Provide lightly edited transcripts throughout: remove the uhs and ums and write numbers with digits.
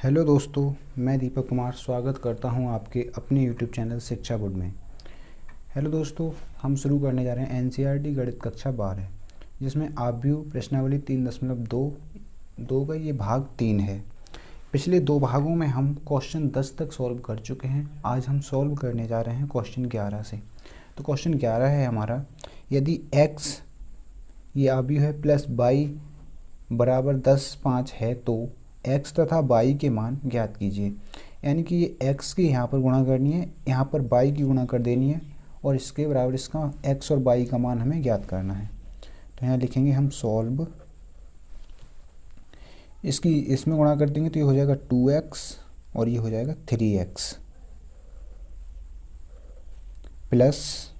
Hello दोस्तों, मैं दीपक कुमार स्वागत करता हूं आपके अपने यूट्यूब चैनल शिक्षा बोर्ड में। हेलो दोस्तों, हम शुरू करने जा रहे हैं एनसीईआरटी गणित कक्षा 12, जिसमें आव्यूह प्रश्नावली 3.2 का ये भाग 3 है। पिछले 2 भागों में हम क्वेश्चन 10 तक सॉल्व कर चुके हैं। आज हम सॉल्व करने जा रहे हैं क्वेश्चन 11 से। तो क्वेश्चन 11 है हमारा, यदि x ये आव्यूह है प्लस y बराबर 10, 5 है तो x तथा y के मान ज्ञात कीजिए। यानी कि ये x की यहाँ पर गुणा करनी है, यहाँ पर y की गुणा कर देनी है और इसके बराबर इसका x और y का मान हमें ज्ञात करना है। तो यहाँ लिखेंगे हम सॉल्व, इसमें गुणा कर देंगे तो ये हो जाएगा 2x और ये हो जाएगा 3x प्लस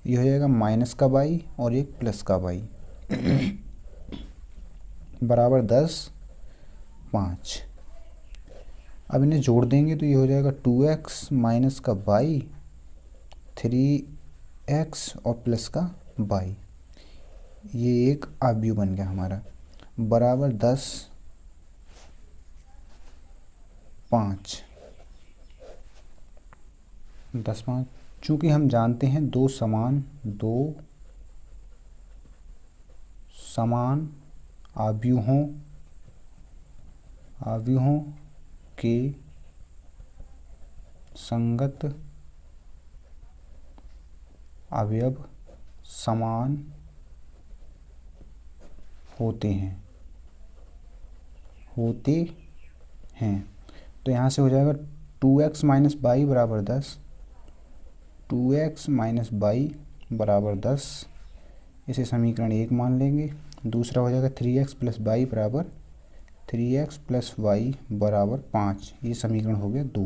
ये हो जाएगा माइनस का y और एक प्लस का y बराबर 10, 5। अब इन्हें जोड़ देंगे तो ये हो जाएगा 2x माइनस का y, 3x और प्लस का y। ये एक आव्यूह बन गया हमारा, बराबर 10, 5। 10, 5। चूँकि हम जानते हैं दो समान आव्यूहों के संगत अवयव समान होते हैं। तो यहाँ से हो जाएगा 2x माइनस y बराबर 10, 2x माइनस y बराबर 10। इसे समीकरण 1 मान लेंगे। दूसरा हो जाएगा 3x प्लस y बराबर 3x प्लस y बराबर 5। ये समीकरण हो गया 2।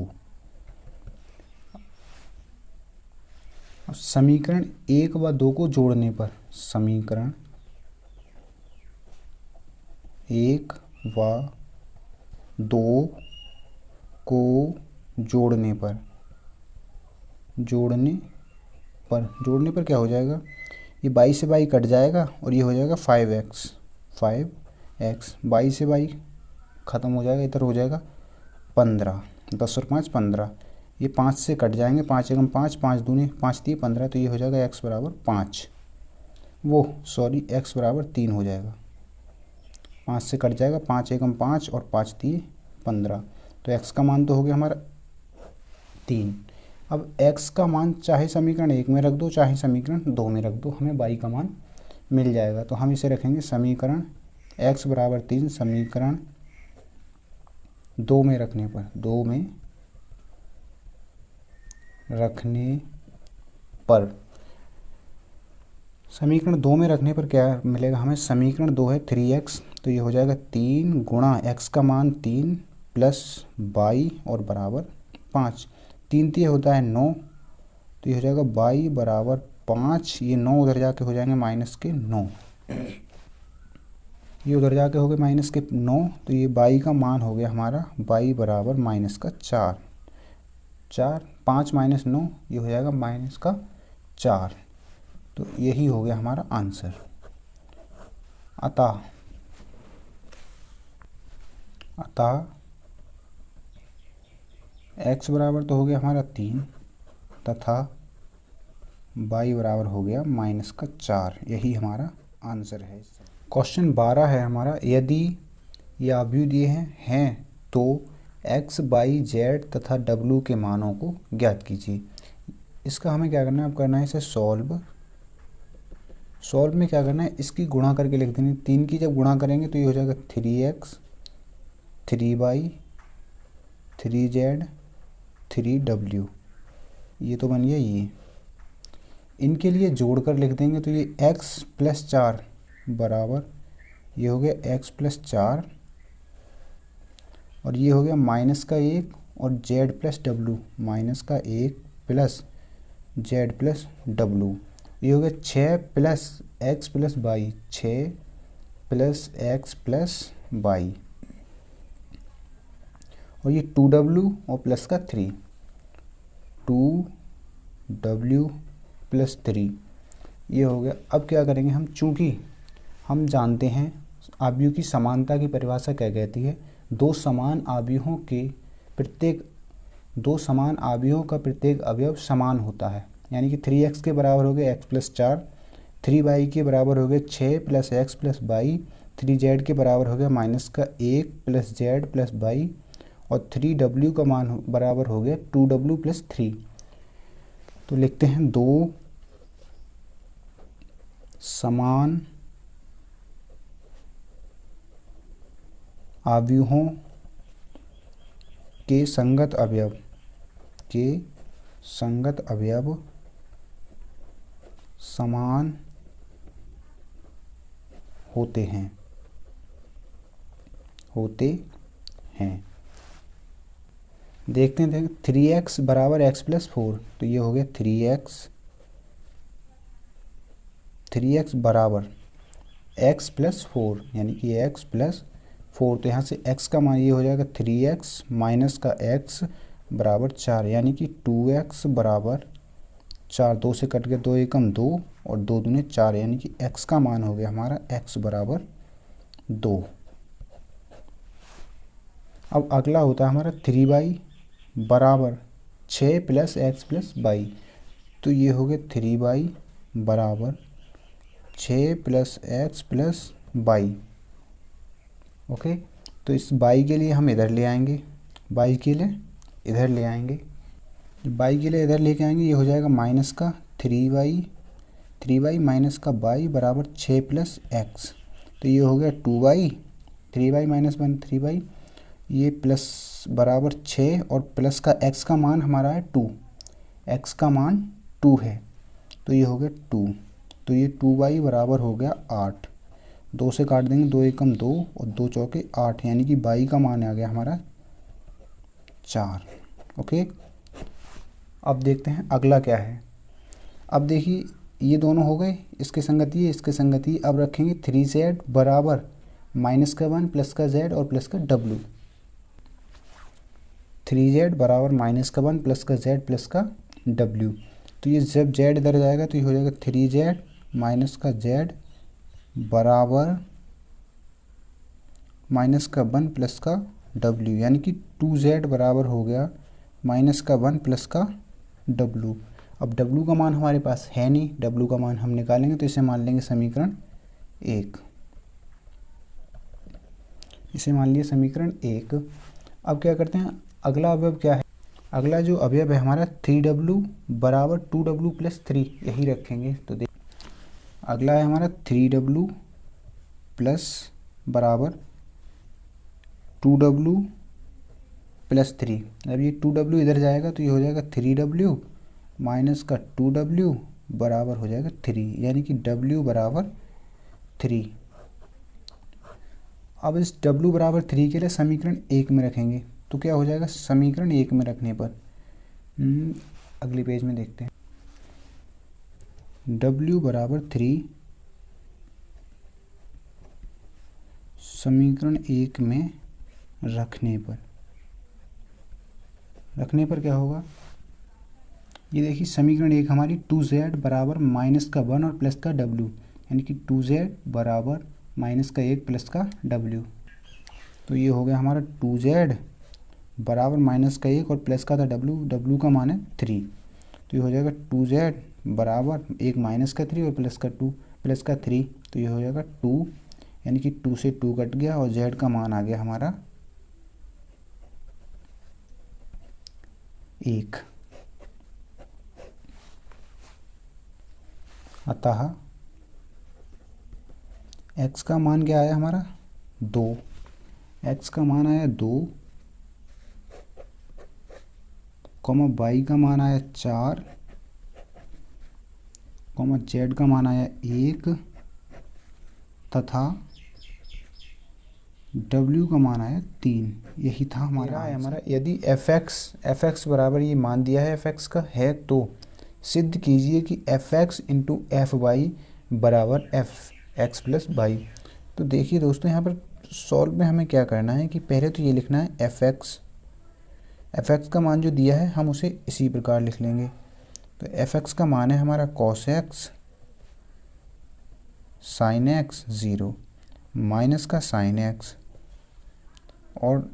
अब समीकरण 1 व 2 को जोड़ने पर, समीकरण 1 व 2 को जोड़ने पर क्या हो जाएगा, ये y से y कट जाएगा और ये हो जाएगा 5x, y से y ख़त्म हो जाएगा, इधर हो जाएगा 15, 10 और 5 15। ये 5 से कट जाएंगे, 5 एकम 5, 5 दूनी 5 3 15। तो ये हो जाएगा x बराबर 5, x बराबर 3 हो जाएगा। 5 से कट जाएगा, 5 एकम 5 और 5 3 15। तो x का मान तो हो गया हमारा 3। अब x का मान चाहे समीकरण 1 में रख दो चाहे समीकरण 2 में रख दो, हमें y का मान मिल जाएगा। तो हम इसे रखेंगे समीकरण x बराबर 3, समीकरण 2 में रखने पर क्या मिलेगा हमें, समीकरण 2 है 3x, तो ये हो जाएगा 3 गुणा x का मान 3 प्लस y और बराबर 5। 3 3 होता है 9, तो ये हो जाएगा y बराबर 5। ये 9 उधर जाके हो जाएंगे माइनस के 9, ये उधर जाके हो गए माइनस के 9। तो ये y का मान हो गया हमारा y बराबर माइनस का 4। 5 माइनस 9 ये हो जाएगा माइनस का 4। तो यही हो गया हमारा आंसर। अतः x बराबर तो हो गया हमारा 3 तथा y बराबर हो गया माइनस का 4। यही हमारा आंसर है। क्वेश्चन 12 है हमारा, यदि ये आव्यूह दिए हैं तो x, y, z तथा w के मानों को ज्ञात कीजिए। इसका हमें क्या करना है, अब करना है इसे सॉल्व में क्या करना है, इसकी गुणा करके लिख देंगे। 3 की जब गुणा करेंगे तो ये हो जाएगा 3x, 3y, 3z, 3w। ये तो बन गया ये। इनके लिए जोड़कर लिख देंगे तो ये x प्लस 4 बराबर ये हो गया x प्लस 4 और ये हो गया माइनस का 1 और z प्लस w, माइनस का 1 प्लस z प्लस w। ये हो गया 6 plus x plus y, 6 plus x plus y और ये 2w और प्लस का 3, 2w प्लस 3 ये हो गया। अब क्या करेंगे हम, चूँकि हम जानते हैं आव्यूह की समानता की परिभाषा क्या कहती है, दो समान आव्यूहों का प्रत्येक अवयव समान होता है। यानी कि 3x के बराबर हो गए x+4, 3y के बराबर हो गए 6 + x + y, 3z के बराबर हो गया -1 + z + y, और 3w का मान बराबर हो गया 2w + 3। तो लिखते हैं दो समान आव्यूहों के संगत अवयव समान होते हैं। देखते हैं 3x बराबर x+4, तो ये हो गया 3x बराबर x+4 यानी कि x+4। तो यहाँ से x का मान ये हो जाएगा 3x माइनस का x बराबर 4, यानी कि 2x बराबर 4। 2 से कट गया, 2 एकम 2 और 2 दूने 4, यानी कि x का मान हो गया हमारा x बराबर 2। अब अगला होता है हमारा 3y बराबर 6 + x + y। तो ये हो गया 3y बराबर 6 + x + y। ओके, तो इस y के लिए हम इधर ले आएंगे, y के लिए इधर ले आएंगे, लेके आएंगे, ये हो जाएगा माइनस का 3y माइनस का y बराबर 6 + x। तो ये हो गया 2y, 3y - 1 3y, ये प्लस बराबर 6 और प्लस का x का मान हमारा है 2, x का मान 2 है, तो ये हो गया 2। तो ये 2y बराबर हो गया 8। 2 से काट देंगे, 2 एकम 2 और 2 चौके 8, यानी कि y का मान आ गया हमारा 4। ओके, अब देखते हैं अगला क्या है। अब देखिए ये दोनों हो गए, इसके संगति है, इसके संगति। अब रखेंगे 3z बराबर -1 प्लस का z और प्लस का w। 3z बराबर -1 प्लस का z प्लस का w। तो ये जब z इधर जाएगा तो ये हो जाएगा 3z माइनस का z बराबर -1 प्लस का w, यानी कि 2z बराबर हो गया -1 प्लस का w। अब w का मान हमारे पास है नहीं, w का मान हम निकालेंगे, तो इसे मान लेंगे समीकरण 1। इसे मान लिया समीकरण 1। अब क्या करते हैं, अगला अवयव क्या है। अगला जो अवयव है हमारा 3w बराबर 2w + 3, यही रखेंगे। तो देख अगला है हमारा 3w प्लस बराबर 2w + 3। अब ये 2w इधर जाएगा तो ये हो जाएगा 3w माइनस का 2w बराबर हो जाएगा 3, यानी कि w बराबर 3। अब इस w बराबर 3 के लिए समीकरण 1 में रखेंगे, तो क्या हो जाएगा समीकरण 1 में रखने पर, अगले पेज में देखते हैं। w बराबर 3 समीकरण 1 में रखने पर क्या होगा, ये देखिए समीकरण 1 हमारी 2z बराबर -1 और प्लस का w, यानी कि 2z बराबर -1 प्लस का w। तो ये हो गया हमारा 2z बराबर -1 और प्लस का था w का मान है 3। तो ये हो जाएगा 2z बराबर 1 -3 और प्लस का 3। तो ये हो जाएगा 2, यानी कि 2 से 2 कट गया और z का मान आ गया हमारा 1। अतः x का मान क्या आया हमारा 2, x का मान आया 2, y का मान आया 4, z का मान आया 1 तथा w का मान आया 3। यही था हमारा यदि fx बराबर ये मान दिया है fx का है, तो सिद्ध कीजिए कि fx इंटू fy बराबर fx + y। तो देखिए दोस्तों, यहाँ पर सॉल्व में हमें क्या करना है कि पहले तो ये लिखना है fx का मान जो दिया है हम उसे इसी प्रकार लिख लेंगे। तो fx का मान है हमारा cos x sin x 0 minus का sin x और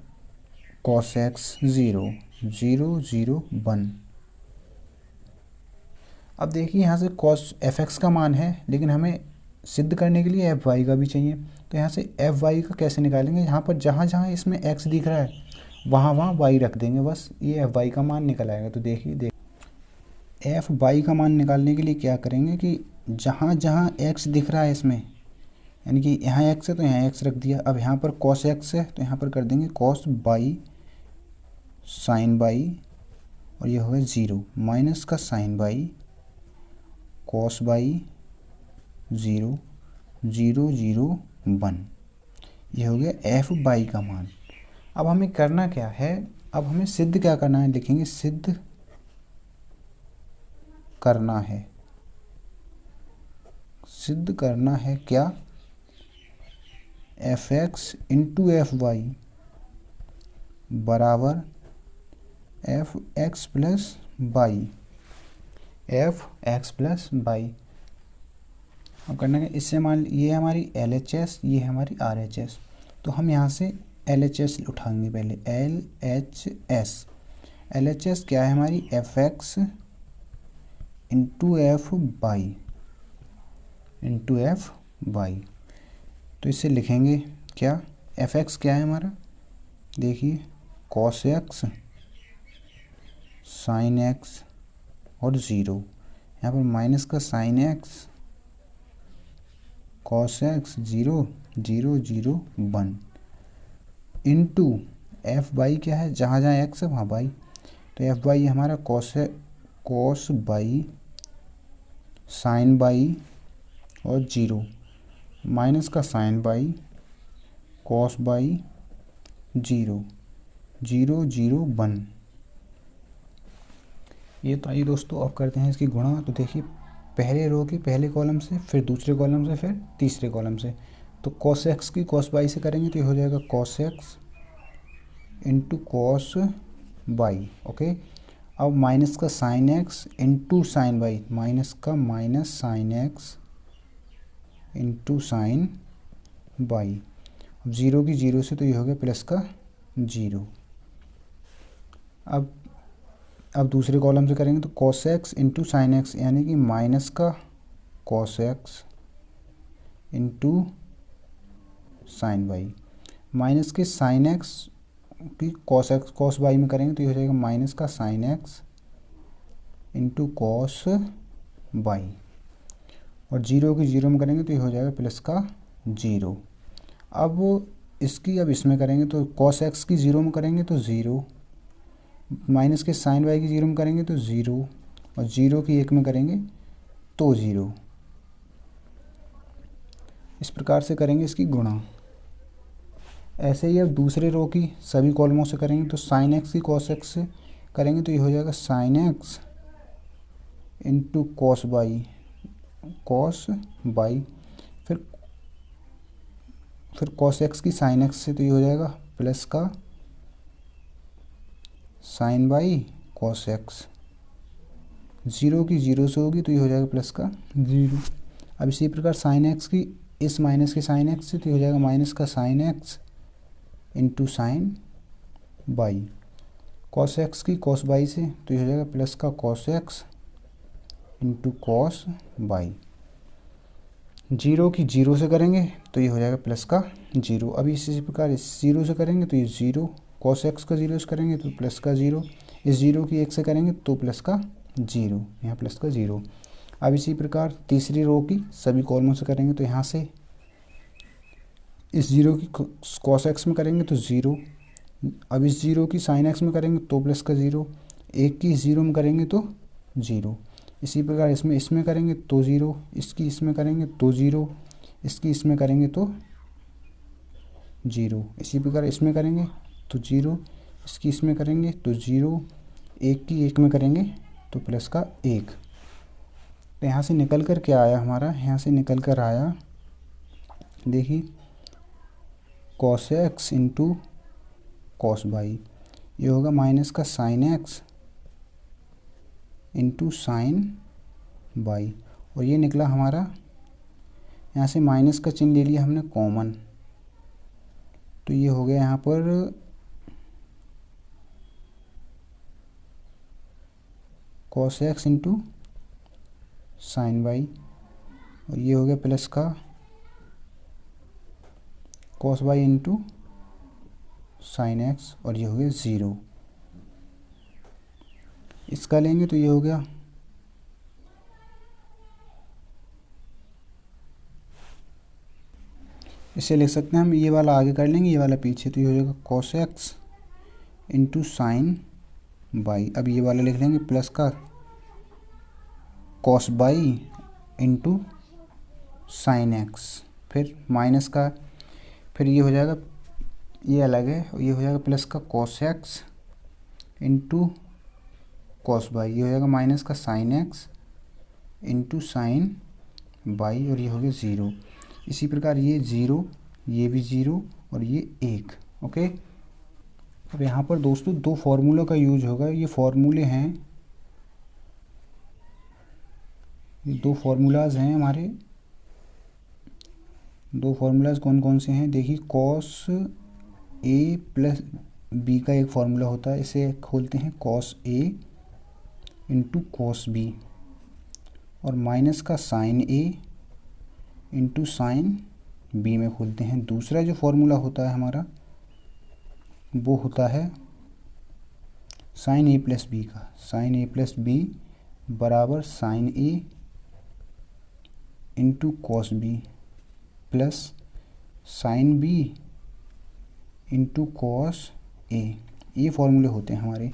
cos x 0, 0 0 1। अब देखिए यहाँ से cos fx का मान है, लेकिन हमें सिद्ध करने के लिए fy का भी चाहिए। तो यहाँ से fy का कैसे निकालेंगे, यहाँ पर जहाँ जहाँ इसमें x दिख रहा है वहाँ वहाँ y रख देंगे, बस ये fy का मान निकल आएगा। तो देखिए fy का मान निकालने के लिए क्या करेंगे कि जहाँ जहाँ x दिख रहा है इसमें, यानी कि यहाँ x है तो यहाँ x रख दिया। अब यहाँ पर cos x है तो यहाँ पर कर देंगे cos y sin y, और ये होगा 0 माइनस का sin y cos y 0 0 0 1। ये हो गया fy का मान। अब हमें करना क्या है, अब हमें सिद्ध क्या करना है, लिखेंगे सिद्ध करना है। सिद्ध करना है क्या, fx इंटू fy बराबर fx plus y, fx plus y। अब करना है इससे, मान ये हमारी LHS, ये हमारी RHS, तो हम यहाँ से LHS उठाएंगे पहले। LHS क्या है हमारी, fx इंटू fy। तो इसे लिखेंगे क्या, fx क्या है हमारा, देखिए cos x sin x और 0, यहाँ पर माइनस का sin x cos x 0 0 0 1 into fy क्या है, जहाँ जहाँ x है वहाँ y, तो fy हमारा cos y sin y और 0 माइनस का sin y cos y 0 0 0 1। ये तो आइए दोस्तों अब करते हैं इसकी गुणा। तो देखिए पहले रो के पहले कॉलम से, फिर दूसरे कॉलम से, फिर तीसरे कॉलम से। तो cos x की cos y से करेंगे तो ये हो जाएगा cos x into cos y। Okay, अब माइनस का sin x into sin y, minus का minus sin x into sin y। अब 0 की 0 से तो ये हो गया प्लस का 0। अब दूसरे कॉलम से करेंगे तो cos x into sine x, यानी कि माइनस का cos x into sine y, minus के साइन एक्स की cos y में करेंगे तो ये हो जाएगा माइनस का sine x into cos y, और 0 की 0 में करेंगे तो ये हो जाएगा प्लस का 0। अब इसमें करेंगे तो cos x की 0 में करेंगे तो 0, माइनस के साइन y की 0 में करेंगे तो 0, और 0 की 1 में करेंगे तो 0। इस प्रकार से करेंगे इसकी गुणा। ऐसे ही अब दूसरे रो की सभी कॉलमों से करेंगे तो साइन x की cos x से करेंगे तो ये हो जाएगा sine x into cos y, फिर cos x की साइन x से तो ये हो जाएगा प्लस का साइन y cos x, 0 की 0 से होगी तो ये हो जाएगा प्लस का 0। अब इसी प्रकार साइन x की इस माइनस के साइन x से तो ये हो जाएगा माइनस का sine x into sine y, cos x की cos y से तो ये हो जाएगा प्लस का cos x into cos y। 0 की 0 से करेंगे तो ये हो जाएगा प्लस का 0। अभी इसी प्रकार इस 0 से करेंगे तो ये 0, cos x का 0 से करेंगे तो प्लस का 0, इस 0 की 1 से करेंगे तो प्लस का 0, यहाँ प्लस का 0। अब इसी प्रकार तीसरी रो की सभी कॉलमों से करेंगे तो यहाँ से इस 0 की cos x में करेंगे तो 0, अब इस 0 की sin x में करेंगे तो प्लस का 0, 1 की 0 में करेंगे तो 0। इसी प्रकार इसमें करेंगे तो 0, इसकी इसमें करेंगे तो 0, इसकी इसमें करेंगे तो 0। इसी प्रकार इसमें करेंगे तो 0, इसकी इसमें करेंगे तो 0, 1 की 1 में करेंगे तो प्लस का 1। तो यहाँ से निकल कर क्या आया हमारा, यहाँ से निकल कर आया देखिए cos x into cos y, ये होगा माइनस का sine x into sine y, और ये निकला हमारा, यहाँ से माइनस का चिन्ह ले लिया हमने कॉमन, तो ये हो गया यहाँ पर cos x into sine y, और ये हो गया प्लस का cos y into sine x, और ये हो गया 0। इसका लेंगे तो ये हो गया इसे लिख सकते हैं हम, ये वाला आगे कर लेंगे, ये वाला पीछे, तो ये हो जाएगा cos x into sign by. अब ये वाला लिख लेंगे प्लस का cos by into sine x, फिर माइनस का, फिर ये हो जाएगा, ये अलग है, और ये हो जाएगा प्लस का cos x into cos by, ये हो जाएगा माइनस का sine x into sine by, और ये हो गया 0। इसी प्रकार ये 0, ये भी 0, और ये 1। ओके, अब यहाँ पर दोस्तों दो फार्मूला का यूज होगा। ये फार्मूले हैं, ये दो फार्मूलाज हैं हमारे। दो फार्मूलाज कौन कौन से हैं देखिए, cos a प्लस b का एक फार्मूला होता है, इसे खोलते हैं cos a into cos b, और माइनस का sine a into sine b में खोलते हैं। दूसरा जो फार्मूला होता है हमारा वो होता है साइन a प्लस बी का, साइन a प्लस बी बराबर sine a into cos b plus sine b into cos a। ये फॉर्मूले होते हैं हमारे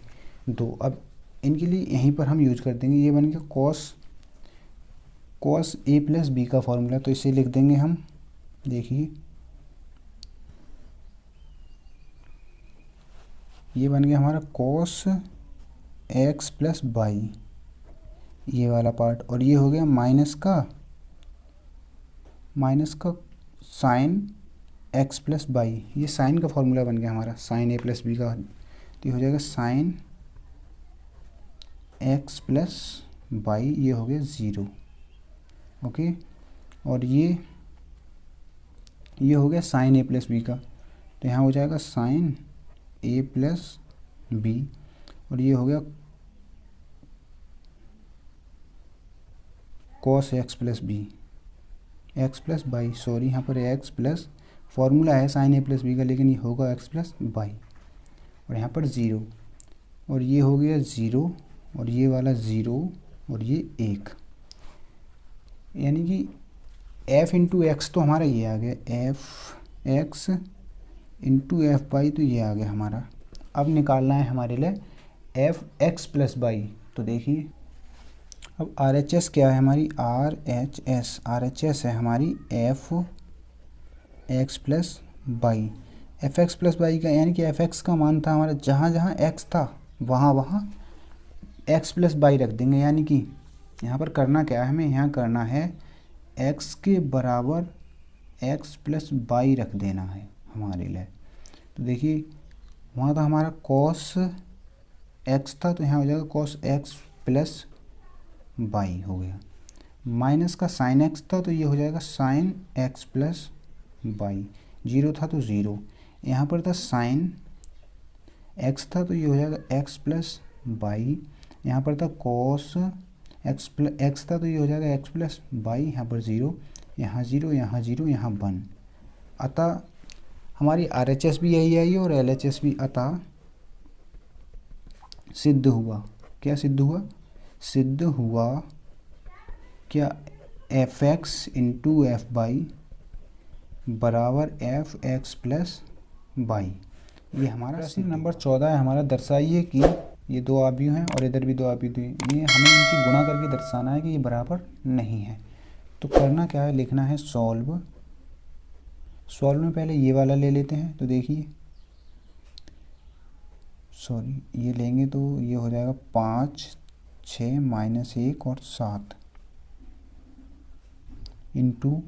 दो। अब इनके लिए यहीं पर हम यूज कर देंगे, ये बन गया कॉस a प्लस बी का फॉर्मूला, तो इसे लिख देंगे हम, देखिए ये बन गया हमारा cos x प्लस बाई, ये वाला पार्ट, और ये हो गया माइनस का साइन x प्लस बाई, ये साइन का फॉर्मूला बन गया हमारा, साइन a प्लस बी का, तो ये हो जाएगा साइन x प्लस बाई, ये हो गया 0। ओके, और ये हो गया साइन a प्लस बी का, तो यहाँ हो जाएगा साइन a प्लस बी, और ये हो गया cos x plus b, x plus y, sorry यहाँ पर x प्लस फॉर्मूला है साइन a प्लस बी का, लेकिन ये होगा x प्लस बाई, और यहाँ पर 0, और ये हो गया 0, और ये वाला 0, और ये 1, यानी कि f इंटू एक्स तो हमारा ये आ गया, f x into F by, तो ये आ गया हमारा। अब निकालना है हमारे लिए एफ एक्स प्लस बाई, तो देखिए अब आर एच एस क्या है हमारी, आर एच एस है हमारी F x plus by, F x plus by का, यानी कि एफ एक्स का मान था हमारा, जहाँ जहाँ एक्स था वहाँ एक्स प्लस बाई रख देंगे, यानी कि यहाँ पर करना क्या है, हमें यहाँ करना है एक्स के बराबर एक्स प्लस बाई रख देना है हमारे लिए। तो देखिए वहाँ था हमारा कॉस एक्स था, तो यहाँ हो जाएगा कॉस एक्स प्लस बाई हो गया, माइनस का साइन एक्स था, तो ये हो जाएगा साइन एक्स प्लस बाई, 0 था तो 0, यहाँ पर था साइन एक्स था, तो ये हो जाएगा एक्स प्लस बाई, यहाँ पर था कॉस एक्स था, तो ये हो जाएगा एक्स प्लस बाई, यहाँ पर 0, यहाँ 0, यहाँ 0, यहाँ 1। अतः हमारी आरएचएस भी यही आई और एलएचएस भी अतः सिद्ध हुआ, क्या सिद्ध हुआ, सिद्ध हुआ क्या, F x into F by बराबर एफ एक्स प्लस बाई। ये हमारा प्रश्न नंबर 14 है हमारा, दर्शाइए कि ये दो आव्यूह हैं और इधर भी दो आव्यूह, ये हमें इनकी गुणा करके दर्शाना है कि ये बराबर नहीं है। तो करना क्या है, लिखना है सॉल्व में पहले ये वाला ले लेते हैं, तो देखिए सॉरी ये लेंगे तो ये हो जाएगा 5, 6, -1 और 7 इंटू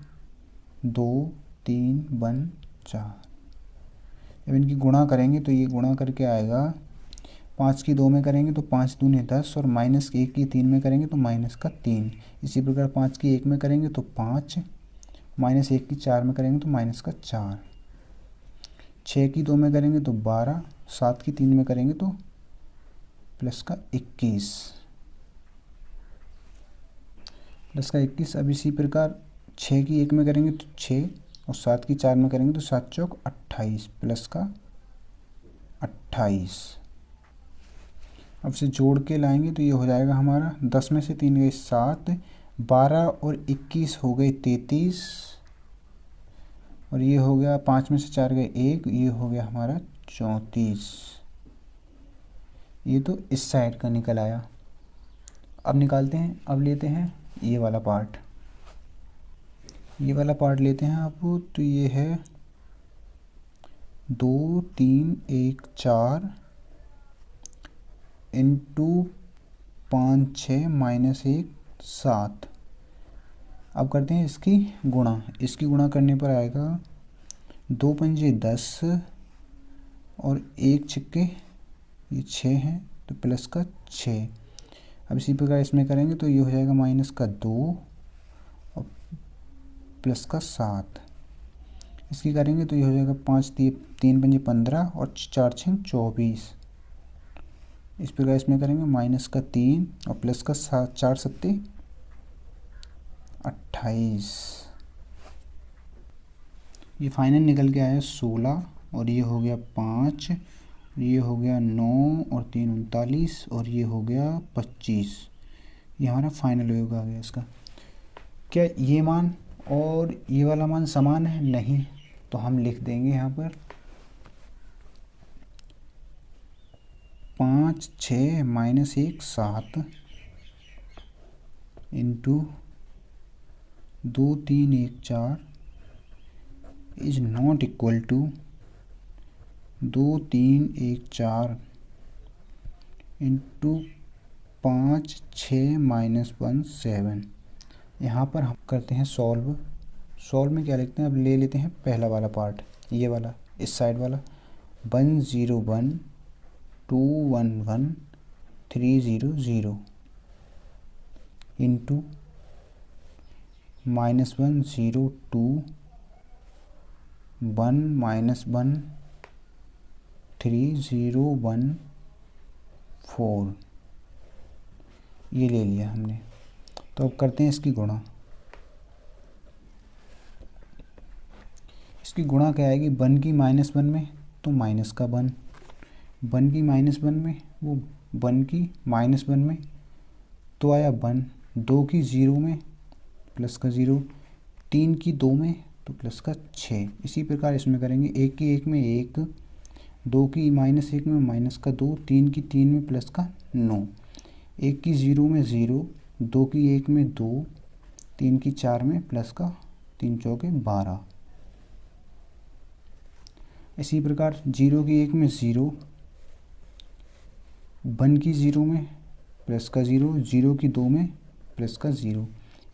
2, 3, 1, 4। जब इनकी गुणा करेंगे तो ये गुणा करके आएगा, 5 की 2 में करेंगे तो 5 दूनी 10, और -1 की 3 में करेंगे तो -3। इसी प्रकार 5 की 1 में करेंगे तो 5, -1 की 4 में करेंगे तो -4। 6 की 2 में करेंगे तो 12, 7 की 3 में करेंगे तो प्लस का 21, प्लस का 21। अब इसी प्रकार 6 की 1 में करेंगे तो 6 और 7 की 4 में करेंगे तो 7 चौक 28, प्लस का 28। अब से जोड़ के लाएंगे तो ये हो जाएगा हमारा 10 में से 3 गए 7, 12 और 21 हो गए 33, और ये हो गया 5 में से 4 गए 1, ये हो गया हमारा 34। ये तो इस साइड का निकल आया। अब निकालते हैं, अब लेते हैं ये वाला पार्ट, ये वाला पार्ट लेते हैं आप। तो ये है 2 3 1 4 इंटू 5 6 माइनस 1 7। अब करते हैं इसकी गुणा। इसकी गुणा करने पर आएगा 2 पंजे 10 और 1 छक्के ये 6 हैं तो प्लस का 6। अब इसी प्रकार इसमें करेंगे तो ये हो जाएगा माइनस का 2 और प्लस का 7। इसकी करेंगे तो ये हो जाएगा 5 3 पंजे 15 और 4 6 24। इस प्रकार इसमें करेंगे माइनस का 3 और प्लस का 7, 4 सत्ते 28। ये फाइनल निकल के आया 16, और ये हो गया 5, ये हो गया 9 और 3 39, और ये हो गया 25। ये हमारा फाइनल योग आ गया इसका। क्या ये मान और ये वाला मान समान है? नहीं, तो हम लिख देंगे यहाँ पर 5 6 minus 1 7 into 2 3 1 4 is not equal to 2 3 1 4 into 5 6 minus 1 7। यहाँ पर हम करते हैं सॉल्व। सॉल्व में क्या लिखते हैं? अब ले लेते हैं पहला वाला पार्ट, ये वाला इस साइड वाला 1 0 1 2 1 1 3 0 0 इंटू माइनस 1 0 2 1 माइनस 1 3 0 1 4। ये ले लिया हमने। तो अब करते हैं इसकी गुणा। इसकी गुणा क्या आएगी? 1 की माइनस 1 में तो माइनस का 1, 1 की माइनस 1 में वो 1 की माइनस 1 में तो आया 1, 2 की 0 में प्लस का 0, 3 की 2 में तो प्लस का 6। इसी प्रकार इसमें करेंगे 1 की 1 में 1, 2 की माइनस 1 में माइनस का 2, 3 की 3 में प्लस का 9, 1 की 0 में 0, 2 की 1 में 2, 3 की 4 में प्लस का 3 चौके 12। इसी प्रकार 0 की 1 में 0, 1 की 0 में प्लस का 0, 0 की 2 में प्लस का 0।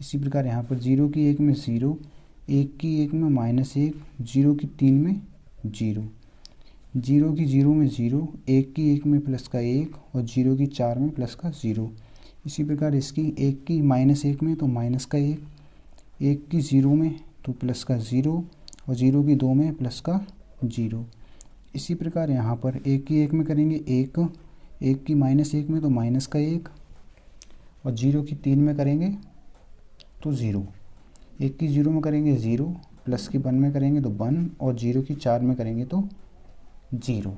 इसी प्रकार यहाँ पर 0 की 1 में 0, 1 की 1 में माइनस 1, 0 की 3 में 0, 0 की 0 में 0, 1 की 1 में प्लस का 1 और 0 की 4 में प्लस का 0। इसी प्रकार इसकी 1 की माइनस 1 में तो माइनस का 1, 1 की 0 में तो प्लस का 0 और 0 की 2 में प्लस का 0। इसी प्रकार यहाँ पर 1 की 1 में करेंगे 1, 1 की माइनस 1 में तो माइनस का 1 और 0 की 3 में करेंगे तो 0, 1 की 0 में करेंगे 0, प्लस की 1 में करेंगे तो 1 और 0 की 4 में करेंगे तो 0।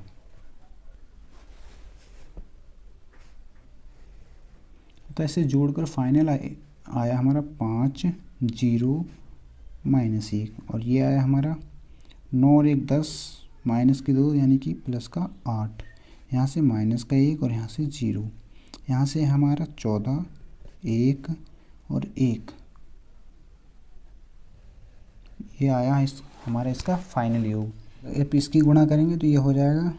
तो ऐसे जोड़कर फाइनल आया हमारा 5 0 माइनस 1, और ये आया हमारा 9 और 1 10 माइनस की 2 यानी कि प्लस का 8, यहाँ से माइनस का 1 और यहाँ से 0, यहाँ से हमारा 14 1 और 1। ये आया हमारा इसका फाइनल योग। अब इसकी गुणा करेंगे तो ये हो जाएगा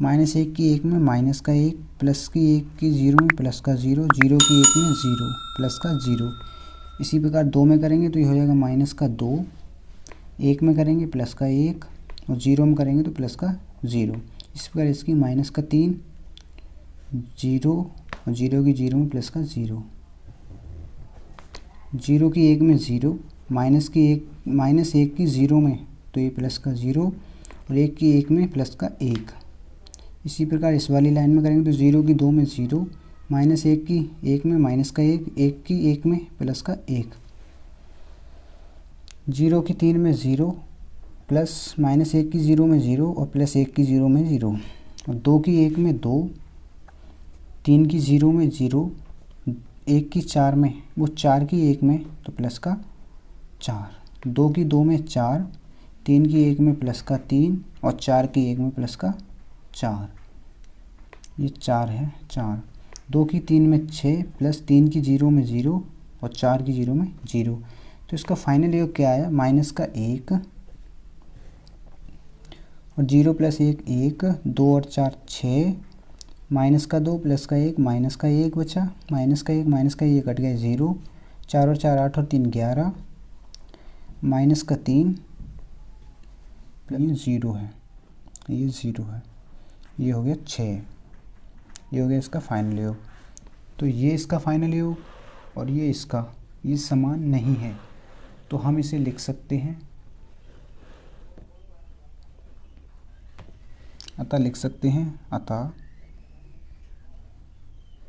माइनस 1 की 1 में माइनस का 1, प्लस की 1 की 0 में प्लस का 0, 0 की 1 में 0 प्लस का 0। इसी प्रकार 2 में करेंगे तो ये हो जाएगा माइनस का 2, 1 में करेंगे प्लस का 1 और 0 में करेंगे तो प्लस का 0। इस प्रकार इसकी माइनस का 3, 0 और 0 की 0 में प्लस का 0, 0 की 1 में 0, माइनस 1 की 0 में तो ये प्लस का 0 और 1 की 1 में प्लस का 1। इसी प्रकार इस वाली लाइन में करेंगे तो 0 की 2 में 0, माइनस 1 की 1 में माइनस का 1, 1 की 1 में प्लस का 1, 0 की 3 में 0, प्लस माइनस 1 की 0 में 0 और प्लस 1 की 0 में 0, और 2 की 1 में 2, 3 की 0 में 0, 1 की 4 में, वो 4 की 1 में तो प्लस का 4, 2 की 2 में 4, 3 की 1 में प्लस का 3 और 4 की 1 में प्लस का 4, ये 4 है 4, 2 की 3 में 6, प्लस 3 की 0 में 0 और 4 की 0 में 0। तो इसका फाइनल योग क्या आया, माइनस का 1 और 0 प्लस 1 1, 2 और 4 6, माइनस का 2 प्लस का 1 माइनस का 1 बचा, माइनस का 1 माइनस का 1 कट गया 0, 4 और 4 8 और 3 11, माइनस का 3, ये 0 है, ये 0 है, ये हो गया 6, ये हो गया इसका फाइनल योग। तो ये इसका फाइनल योग और ये इसका, ये समान नहीं है, तो हम इसे लिख सकते हैं, अतः लिख सकते हैं, अतः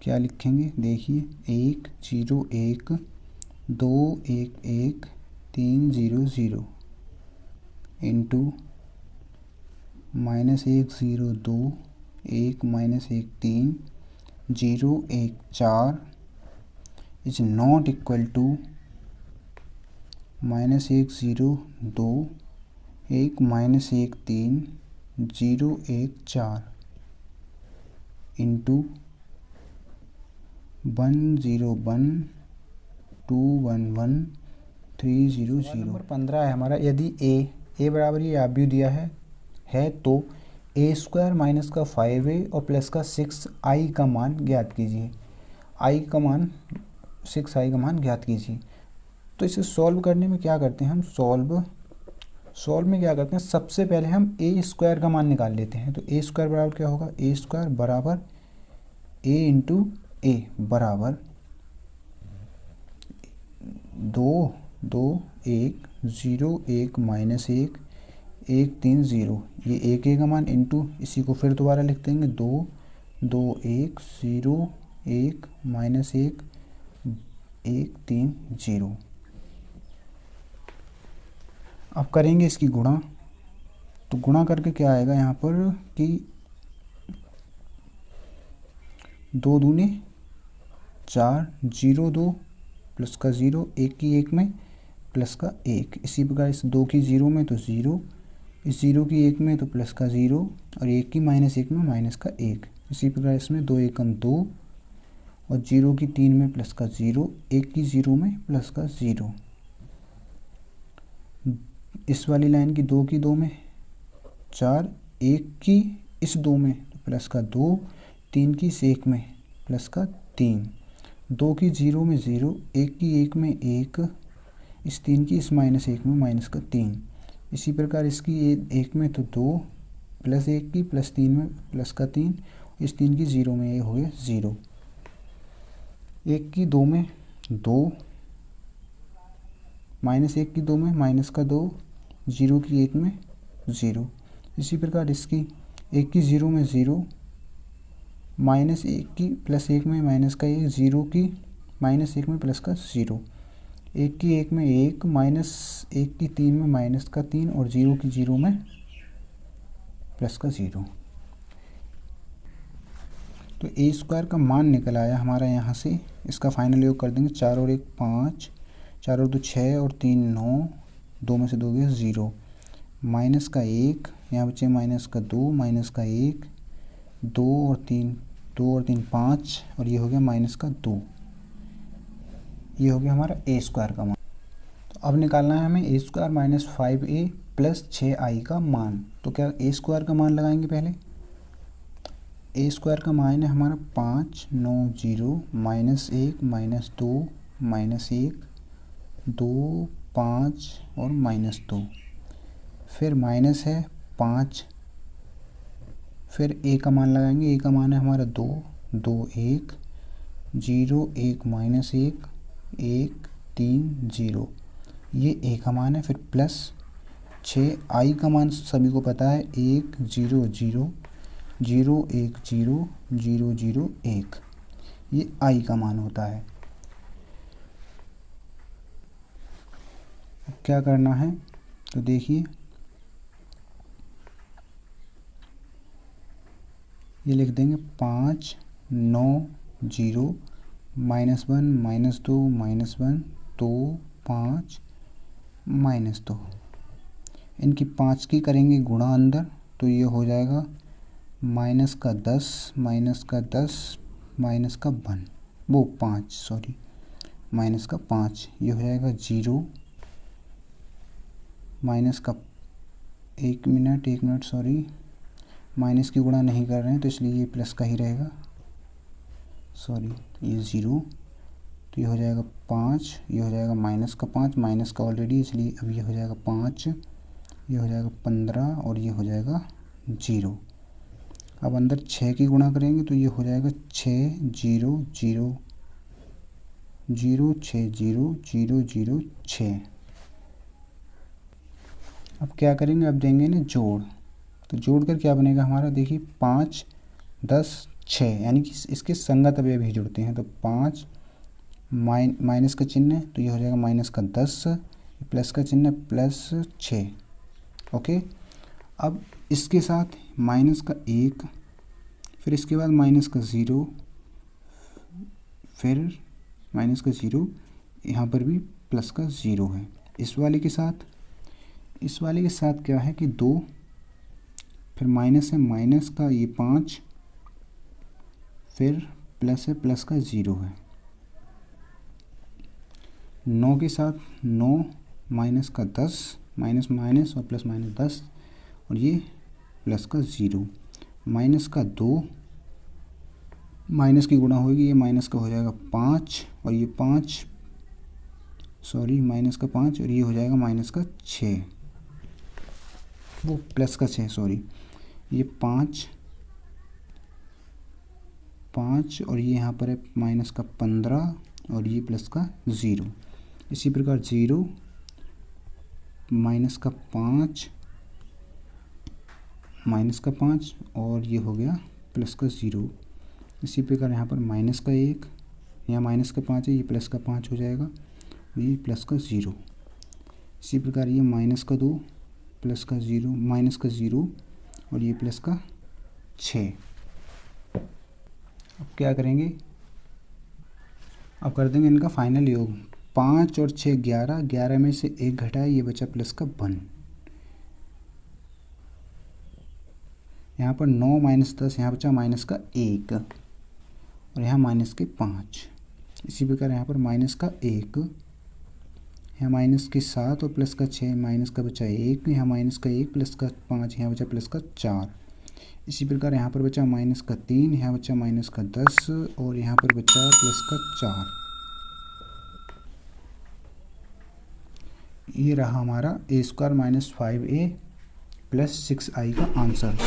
क्या लिखेंगे, देखिए 1 0 1 2 1 1 3 0 0 into minus 1 0 2 1 minus 1 3 0 1 4 is not equal to minus 1 0 2 1 minus 1 3 0 1 4 into 1 0 1 2 1 1 3 0 0। Number 15 है हमारा, यदि ए बराबर ये आव्यूह दिया है तो ए स्क्वायर माइनस का 5a और प्लस का 6i का मान ज्ञात कीजिए। i का मान 6i का मान ज्ञात कीजिए। तो इसे सॉल्व करने में क्या करते हैं हम, सॉल्व में क्या करते हैं, सबसे पहले हम ए स्क्वायर का मान निकाल लेते हैं। तो ए स्क्वायर बराबर क्या होगा, ए स्क्वायर बराबर ए इंटू ए बराबर 2 2 1 0 1 माइनस 1 1 3 0, ये एक का मान इंटू, इसी को फिर दोबारा लिख देंगे 2 2 1 0 1 माइनस 1 1 3 0। अब करेंगे इसकी गुणा, तो गुणा करके क्या आएगा यहाँ पर कि 2 दूनी 4 0 2 प्लस का 0 1 की 1 में प्लस का 1, इसी प्रकार इस 2 की 0 में तो 0, इस 0 की 1 में तो प्लस का 0 और 1 की माइनस 1 में माइनस का 1, इसी प्रकार इसमें 2 एकम 2 और 0 की 3 में प्लस का 0, 1 की 0 में प्लस का 0, इस वाली लाइन की 2 की 2 में 4, 1 की इस 2 में प्लस का 2, 3 की इस 1 में प्लस का 3, 2 की 0 में 0, 1 की 1 में 1, इस 3 की इस माइनस 1 में माइनस का 3, इसी प्रकार इसकी 1 में तो 2 प्लस 1 की प्लस 3 में प्लस का 3, इस 3 की 0 में ये हो गया 0, 1 की 2 में 2 माइनस 1 की 2 में माइनस का 2, 0 की 1 में 0, इसी प्रकार इसकी 1 की 0 में 0, माइनस 1 की प्लस 1 में माइनस का 1, 0 की माइनस 1 में प्लस का 0, 1 की 1 में 1, माइनस 1 की 3 में माइनस का 3 और 0 की 0 में प्लस का 0। तो ए स्क्वायर का मान निकल आया हमारा यहाँ से, इसका फाइनल योग कर देंगे, 4 और 1 5, 4 और 2 6 और 3 9, 2 में से 2 गया 0, माइनस का 1, यहाँ बचे माइनस का 2, माइनस का 1, 2 और 3 5 और ये हो गया माइनस का 2, ये हो गया हमारा ए स्क्वायर का मान। तो अब निकालना है हमें ए square minus 5a plus 6i का मान। तो क्या ए स्क्वायर का मान लगाएंगे पहले, ए स्क्वायर का मान है हमारा 5 9 0 माइनस 1 माइनस 2 माइनस 1 2 5 और माइनस 2, फिर माइनस है 5, फिर ए का मान लगाएंगे, ए का मान है हमारा 2 2 1 0 1 माइनस 1 1 3 0, ये ए का मान है, फिर प्लस 6 आई का मान सभी को पता है 1 0 0 0 1 0 0 0 1, ये आई का मान होता है। अब क्या करना है तो देखिए, ये लिख देंगे 5 9 0 -1 -2 -1 2 5 -2, इनकी 5 की करेंगे गुणा अंदर तो ये हो जाएगा -10 -10 -1 वो 5 सॉरी -5, ये हो जाएगा 0 -1 मिनट सॉरी, माइनस की गुणा नहीं कर रहे हैं तो इसलिए ये प्लस का ही रहेगा, सॉरी ये 0, तो ये हो जाएगा 5, ये हो जाएगा -5 माइनस का ऑलरेडी, इसलिए अब ये हो जाएगा 5, ये हो जाएगा 15 और ये हो जाएगा 0। अब अंदर 6 की गुणा करेंगे तो ये हो जाएगा 6 0 0 0 6 0 0 0 6। अब क्या करेंगे, अब देंगे ना जोड़, तो जोड़ कर क्या बनेगा हमारा, देखिए 5 10 6, यानी कि इसके संगत अवयव ही जुड़ते हैं, तो 5 माइनस का चिन्ह है तो ये हो जाएगा -10, प्लस का चिन्ह +6। ओके, अब इसके साथ -1, फिर इसके बाद -0, फिर -0, यहाँ पर भी +0 है। इस वाले के साथ क्या है कि 2, फिर माइनस है माइनस का ये 5, फिर प्लस है प्लस का 0 है। 9 के साथ 9 माइनस का 10, माइनस माइनस और प्लस माइनस 10 और ये प्लस का 0, माइनस का 2, माइनस की गुणा होगी, ये माइनस का हो जाएगा 5 और ये 5 सॉरी माइनस का 5 और ये हो जाएगा माइनस का 6, वो प्लस का 6 सॉरी, ये 5 और ये यहाँ पर है माइनस का 15 और ये प्लस का 0। इसी प्रकार 0 माइनस का 5 और ये हो गया प्लस का 0। इसी प्रकार यहाँ पर माइनस का 1, यहाँ माइनस का 5 है, ये प्लस का 5 हो जाएगा, ये प्लस का 0। इसी प्रकार ये माइनस का 2 प्लस का 0 माइनस का 0 और ये प्लस का 6। अब क्या करेंगे, अब कर देंगे इनका फाइनल योग। 5 और 6 11, 11 में से 1 घटाए, ये बचा प्लस का 1। यहाँ पर 9 -10, यहाँ बचा माइनस का 1 और यहाँ माइनस के 5। इसी प्रकार यहाँ पर माइनस का 1, यहाँ माइनस के 7 और प्लस का 6, माइनस का बचा 1, यहाँ माइनस का 1 प्लस का 5, यहाँ बचा प्लस का 4। इसी प्रकार यहाँ पर बचा माइनस का 3, यहाँ बचा माइनस का 10 और यहाँ पर बचा प्लस का 4। ये रहा हमारा a² - 5a + 6i का आंसर।